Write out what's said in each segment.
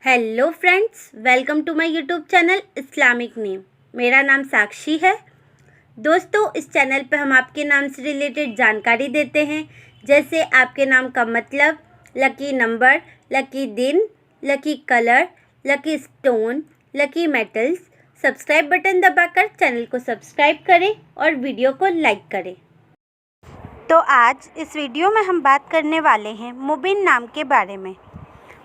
Hello friends, welcome to my YouTube channel Islamic name. मेरा नाम साक्षी है। दोस्तों, इस चैनल पे हम आपके नाम से रिलेटेड जानकारी देते हैं, जैसे आपके नाम का मतलब, लकी नंबर, लकी दिन, lucky colour, lucky stone, lucky metals. Subscribe button दबाकर चैनल को सब्सक्राइब करें और वीडियो को लाइक करें। तो आज इस वीडियो में हम बात करने वाले हैं मुबिन नाम के बारे में।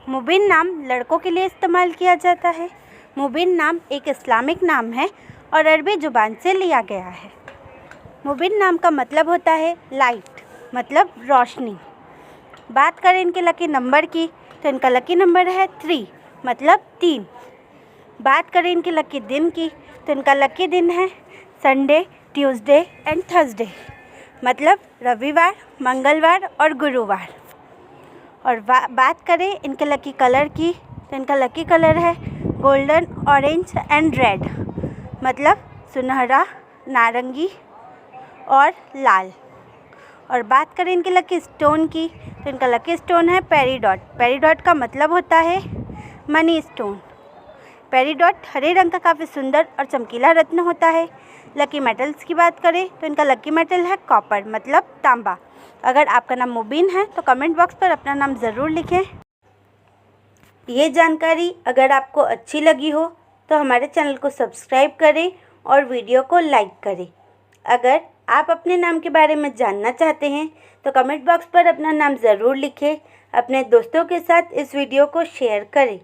मुबिन नाम लड़कों के लिए इस्तेमाल किया जाता है। मुबिन नाम एक इस्लामिक नाम है और अरबी ज़ुबान से लिया गया है। मुबिन नाम का मतलब होता है लाइट, मतलब रोशनी। बात करें इनके लकी नंबर की, तो इनका लकी नंबर है 3, मतलब 3। बात करें इनके लकी दिन की, तो इनका लकी दिन है संडे, ट्यूसडे एंड थर्सडे, मतलब रविवार, मंगलवार और गुरुवार। और बात करें इनके लकी कलर की, तो इनका लकी कलर है गोल्डन, ऑरेंज एंड रेड, मतलब सुनहरा, नारंगी और लाल। और बात करें इनके लकी स्टोन की, तो इनका लकी स्टोन है पेरीडॉट। पेरीडॉट का मतलब होता है मनी स्टोन। पेरीडॉट हरे रंग का काफ़ी सुंदर और चमकीला रत्न होता है। लकी मेटल्स की बात करें तो इनका लकी मेटल है कॉपर, मतलब तांबा। अगर आपका नाम मुबीन है तो कमेंट बॉक्स पर अपना नाम ज़रूर लिखें। ये जानकारी अगर आपको अच्छी लगी हो तो हमारे चैनल को सब्सक्राइब करें और वीडियो को लाइक करें। अगर आप अपने नाम के बारे में जानना चाहते हैं तो कमेंट बॉक्स पर अपना नाम ज़रूर लिखें। अपने दोस्तों के साथ इस वीडियो को शेयर करें।